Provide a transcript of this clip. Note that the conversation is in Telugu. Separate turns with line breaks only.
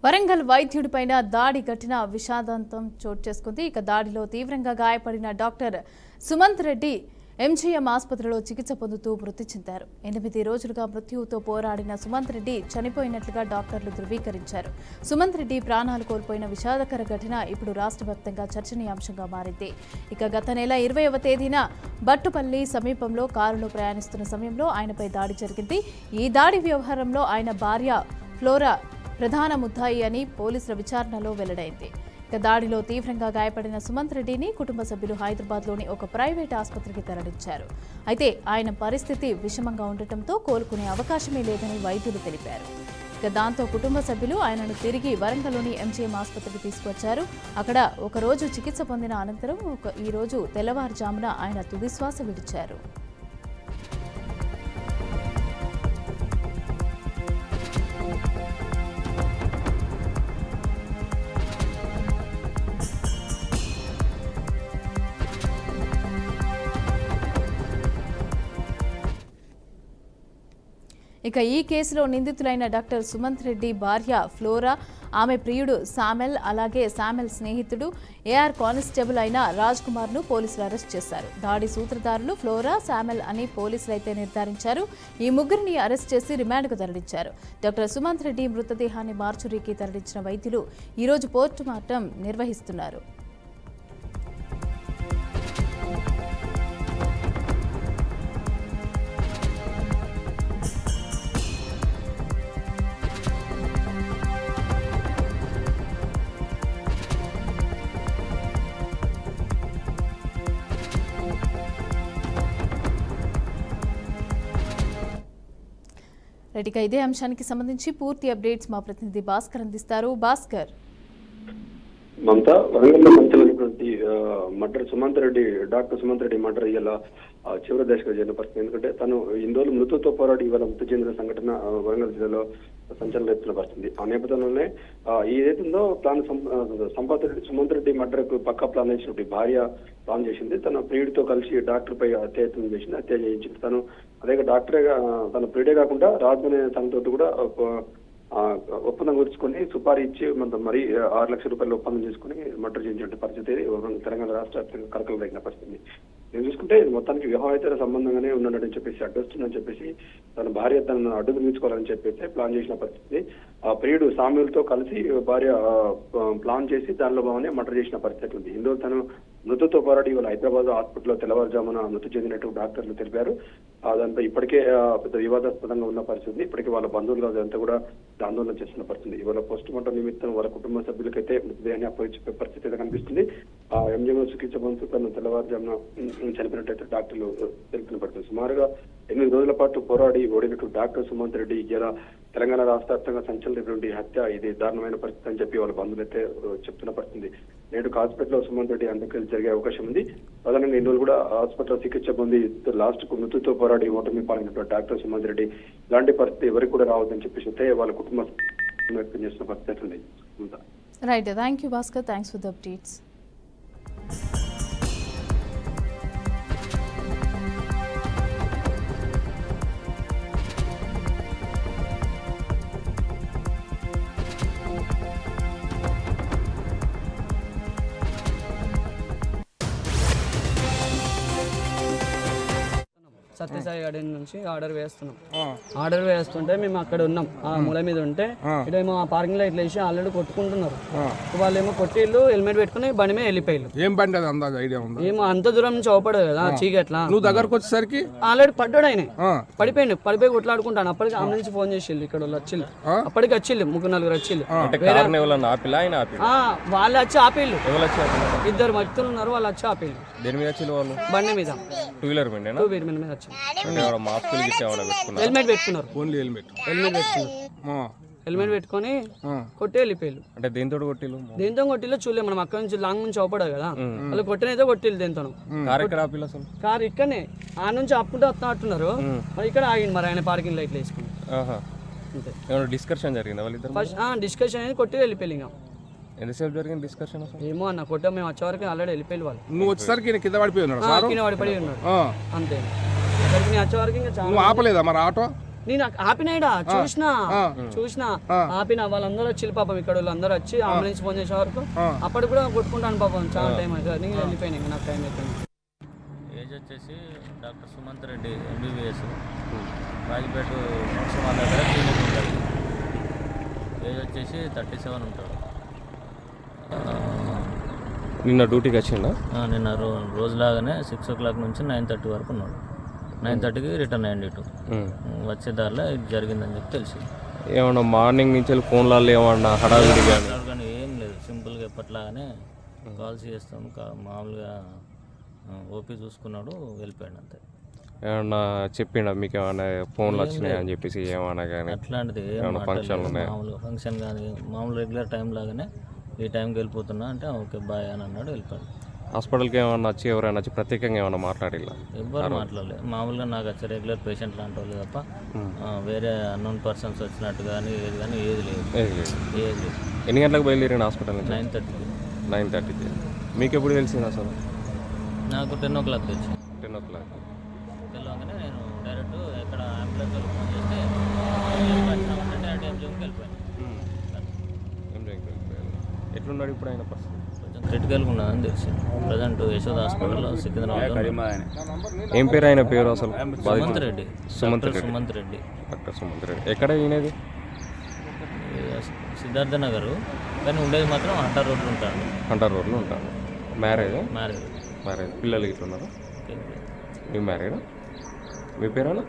వరంగల్ వైద్యుడిపైన దాడి ఘటన విషాదాంతం చోటు చేసుకుంది. ఇక దాడిలో తీవ్రంగా గాయపడిన డాక్టర్ సుమంత్ రెడ్డి ఎంజీఎం ఆసుపత్రిలో చికిత్స పొందుతూ మృతి చెందారు. 8 రోజులుగా మృత్యువుతో పోరాడిన సుమంత్ రెడ్డి చనిపోయినట్లుగా డాక్టర్లు ధృవీకరించారు. సుమంత్ రెడ్డి ప్రాణాలు కోల్పోయిన విషాదకర ఘటన ఇప్పుడు రాష్ట్ర వ్యాప్తంగా చర్చనీయాంశంగా మారింది. ఇక గత నెల 20వ తేదీన బట్టుపల్లి సమీపంలో కారులో ప్రయాణిస్తున్న సమయంలో ఆయనపై దాడి జరిగింది. ఈ దాడి వ్యవహారంలో ఆయన భార్య ఫ్లోరా ప్రధాన ముద్దాయి అని పోలీసుల విచారణలో వెల్లడైంది. ఇక దాడిలో తీవ్రంగా గాయపడిన సుమంత్ రెడ్డిని కుటుంబ సభ్యులు హైదరాబాద్లోని ఒక ప్రైవేట్ ఆసుపత్రికి తరలించారు. అయితే ఆయన పరిస్థితి విషమంగా ఉండటంతో కోలుకునే అవకాశమే లేదని వైద్యులు తెలిపారు. ఇక దాంతో కుటుంబ సభ్యులు ఆయనను తిరిగి వరంగల్లోని ఎంజీఎం ఆసుపత్రికి తీసుకొచ్చారు. అక్కడ ఒక రోజు చికిత్స పొందిన అనంతరం ఈ రోజు తెల్లవారుజామున ఆయన తుదిశ్వాస విడిచారు. ఇక ఈ కేసులో నిందితులైన డాక్టర్ సుమంత్ రెడ్డి భార్య ఫ్లోరా, ఆమె ప్రియుడు శామెల్, అలాగే శామెల్ స్నేహితుడు ఏఆర్ కానిస్టేబుల్ అయిన రాజ్ కుమార్ ను పోలీసులు అరెస్ట్ చేశారు. దాడి సూత్రధారులు ఫ్లోరా, శామెల్ అని పోలీసులైతే నిర్ధారించారు. ఈ ముగ్గురిని అరెస్ట్ చేసి రిమాండ్కు తరలించారు. డాక్టర్ సుమంత్ రెడ్డి మృతదేహాన్ని మార్చురీకి తరలించిన వైద్యులు ఈరోజు పోస్టుమార్టం నిర్వహిస్తున్నారు. రెడ్డిగా ఇదే అంశానికి సంబంధించి పూర్తి అప్డేట్స్ మా ప్రతినిధి భాస్కర్ అందిస్తారు. భాస్కర్,
మమతా, వరంగల్లో సంచలనటువంటి murder Sumanth Reddy, doctor Sumanth Reddy murder ఇలా చివరి దశకు చేరిన పరిస్థితి. ఎందుకంటే తను ఇన్ని రోజులు మృతుతో పోరాడి ఇవాళ మృతి చెందిన సంఘటన వరంగల్ జిల్లాలో సంచలనం ఎత్తున పరిస్థితి. ఆ నేపథ్యంలోనే ఏదైతుందో ప్లాన్ సుమంత్ రెడ్డి మర్డర్ కు పక్కా ప్లాన్ చేసినప్పుడు భార్య ప్లాన్ చేసింది. తన ప్రియుడితో కలిసి డాక్టర్ పై హత్యాయత్నం చేసింది, హత్య చేయించింది. తను అదే డాక్టర్గా తన ప్రియుడే కాకుండా రాజు అనే తనతో కూడా ఒప్పందం కుదుర్చుకొని సుపారీ ఇచ్చి మరి 6 లక్షల రూపాయలు ఒప్పందం చేసుకుని మర్డర్ చేయించిన పరిస్థితి తెలంగాణ రాష్ట్ర వ్యాప్తంగా కలకలం రేగిన పరిస్థితి. నేను చూసుకుంటే మొత్తానికి వివాహేతర సంబంధంగానే ఉన్నాడని చెప్పేసి, అడ్డొస్తుందని చెప్పేసి తన భార్య తనను అడ్డు తీర్చుకోవాలని చెప్పేసి ప్లాన్ చేసిన పరిస్థితి. ఆ ప్రియుడు సామ్యూల్తో కలిసి భార్య ప్లాన్ చేసి దానిలో భావనే మర్డర్ చేసిన పరిస్థితి ఉంది. ఇందులో తను మృతుతో పోరాడి ఇవాళ హైదరాబాద్ హాస్పిటల్లో తెల్లవారుజామున మృతి చెందినట్టు డాక్టర్లు తెలిపారు. దాంతో ఇప్పటికే పెద్ద వివాదాస్పదంగా ఉన్న పరిస్థితి. ఇప్పటికే వాళ్ళ బంధువులు అదంతా కూడా ఆందోళన చేస్తున్న పరిస్థితి. ఇవాళ పోస్ట్ మార్టం నిమిత్తం వాళ్ళ కుటుంబ సభ్యులకైతే మృతదేహాన్ని అప్పగించే పరిస్థితి అయితే కనిపిస్తుంది. ఆ ఎంజీఎం చికిత్స పొందుతూ తను తెల్లవారుజామున చనిపోయినట్టయితే డాక్టర్లు తెలిపిన పరిస్థితి. సుమారుగా 8 రోజుల పాటు పోరాడి ఓడినట్టు డాక్టర్ సుమంత్ రెడ్డి ఇలా తెలంగాణ రాష్ట్ర వ్యాప్తంగా సంచలనటువంటి హత్య, ఇది దారుణమైన పరిస్థితి అని చెప్పి వాళ్ళ బంధువులైతే చెప్తున్న పరిస్థితి. నేడు హాస్పిటల్లో సుమంత్ రెడ్డి అంత్యక్రియలు జరిగే అవకాశం ఉంది. ప్రధానంగా 2 రోజులు కూడా హాస్పిటల్లో చికిత్స పొంది లాస్ట్ కు మృతుతో పోరాడి ఓటమి పాల్గొన్నటువంటి డాక్టర్ సుమంత్ రెడ్డి ఇలాంటి పరిస్థితి ఎవరికి కూడా రావద్దని చెప్పేసి వాళ్ళ కుటుంబం వ్యక్తం చేస్తున్న పరిస్థితి ఉంది.
Right, thank you Bhaskar, thanks for the updates.
Satyasai garden నుంచి ఆర్డర్ వేస్తుంటే మేము అక్కడ ఉన్నాం, ఆ మూల మీద ఉంటే ఇటేమో ఆ పార్కింగ్ లో ఇట్లా వేసి ఆల్రెడీ కొట్టుకుంటున్నారు. వాళ్ళు ఏమో కొట్టిళ్ళు హెల్మెట్ పెట్టుకుని బండి మీద వెళ్ళిపోయారు.
ఏం బండి అది అందాజ ఐడియా ఉందా?
ఏమో అంత దూరం నుంచి అవపడదు కదా చీకట్లా.
నువ్వు దగ్గరకు వచ్చేసరికి
ఆల్రెడీ పడ్డాడు ఆయన, పడిపోయి కొట్లాడుకుంటాను. అప్పటికి ఆమె నుంచి ఫోన్ చేసి ఇక్కడ వాళ్ళు వచ్చిళ్ళు, అప్పటికి వచ్చిళ్ళు 3-4 వచ్చిళ్ళు. వాళ్ళు వచ్చి ఆపేళ్ళు, 2 వ్యక్తులు ఉన్నారు, వాళ్ళు వచ్చి ఆపేళ్ళు. బండి మీద 2 వీలర్ మీద వచ్చి హెల్మెట్ పెట్టుకున్నారు. హెల్మెట్ పెట్టుకొని కొట్టి వెళ్ళిపోయారు.
అంటే దేంతో
కొట్టిలో చూడలేదు మనం, అక్కడ నుంచి లాంగ్ నుంచి అవపడదు కదా, వాళ్ళు కొట్టినైతే కొట్టిల్లు దేంతో. కారు ఇక్కడనే ఆ నుంచి అప్పుడే వస్తున్నట్టున్నారు, మరి ఇక్కడ ఆగింది. మరి ఆయన పార్కింగ్ లైట్లు వేసుకుని
డిస్కషన్ జరిగింది.
ఫస్ట్ డిస్కషన్ అనేది కొట్టి వెళ్ళిపోయి. ఇంకా
ఎంతసేపు జరిగింది డిస్కషన్?
ఏమో అన్న కొట్ట మేము వచ్చేవరకు ఆల్రెడీ వెళ్ళిపోయి వాళ్ళు.
నువ్వు వచ్చేసరికి కింద పడిపోయి ఉన్నాడు,
కింద పడిపోయి ఉన్నాడు అంతే. వచ్చేవరకు ఇంకా
ఆపలేదా మరి ఆటో?
నేను ఆపినాయిడా చూసినా ఆపిన వాళ్ళందరూ వచ్చి పాపం ఇక్కడ వాళ్ళందరూ వచ్చి అంబులెన్స్ ఫోన్ చేసే వరకు అప్పటికి కూడా కొట్టుకుంటాను పాపం చాలా టైం అవుతుంది నేను వెళ్ళిపోయాను ఇంకా నాకు టైం అవుతుంది.
ఏజ్ వచ్చేసి డాక్టర్ సుమంత్ రెడ్డి ఎంబీబీఎస్ రాజపేట మోక్షం వాళ్ళ దగ్గర క్లినిక్ ఉంటుంది. ఏజ్ వచ్చేసి 37 ఉంటాడు.
నిన్న డ్యూటీకి వచ్చిందా?
నిన్న రోజులాగానే 6 o'clock నుంచి 9:30 వరకు ఉన్నాడు. 9:30కి రిటర్న్ అయ్యండి ఇటు. వచ్చే దారిలో ఇది జరిగిందని చెప్పి తెలిసి
ఏమన్నా మార్నింగ్ నుంచి ఫోన్లలో ఏమన్నా హడావిడి
కానీ ఏం లేదు, సింపుల్గా ఎప్పట్లాగానే కాల్స్ చేస్తాం మామూలుగా ఓపీ చూసుకున్నాడు వెళ్ళిపోయాడు అంతే.
ఏమన్నా చెప్పిండా మీకు ఏమన్నా ఫోన్లు వచ్చినాయి అని చెప్పేసి ఏమన్నా కానీ
అట్లాంటిది మామూలుగా ఫంక్షన్ కానీ మామూలు రెగ్యులర్ టైం లాగానే ఈ టైంకి వెళ్ళిపోతున్నా అంటే ఓకే బాయ్ అని అన్నాడు వెళ్ళిపోయాడు.
హాస్పిటల్కి ఏమన్నా వచ్చి ఎవరైనా వచ్చి ప్రత్యేకంగా ఏమన్నా మాట్లాడిలా?
ఎవ్వరు మాట్లాడలేదు. మామూలుగా నాకు వచ్చే రెగ్యులర్ పేషెంట్ లాంటి వాళ్ళు తప్ప వేరే అన్నోన్ పర్సన్స్ వచ్చినట్టు కానీ ఏది కానీ ఏది లేదు. ఏది లేదు.
ఎన్ని గంటలకు బయలుదేరిన హాస్పిటల్ నుంచి?
9:30కి.
9:30కి. మీకు ఎప్పుడు తెలిసింది అసలు?
నాకు 10 o'clock తెచ్చి
10 o'clock
తెలియగానే నేను డైరెక్ట్ ఎక్కడ అంబులెన్స్ వాళ్ళు ఫోన్ చేస్తే వచ్చినామంటే డైరెక్ట్ ఎంజిఎంకి వెళ్ళిపోయాను.
ఎట్లున్నాడు ఇప్పుడు ఆయన పరిస్థితి?
కొంచెం క్రిటికల్గా ఉన్నదని తెలిసి ప్రజెంట్ యశోద హాస్పిటల్లో సికింద్రాబాద్.
ఏం పేరు ఆయన పేరు అసలు?
సుమంత్ రెడ్డి.
డాక్టర్ సుమంత్ రెడ్డి. ఎక్కడ ఈయనది?
సిద్ధార్థ నగర్, కానీ ఉండేది మాత్రం హంటర్ రోడ్లో ఉంటాడు.
హంటర్ రోడ్లో ఉంటాడు. మ్యారేజ్?
మ్యారేజ్.
పిల్లలు ఇట్లున్నారు? న్యూ మ్యారేడా? మీ పేరేనా?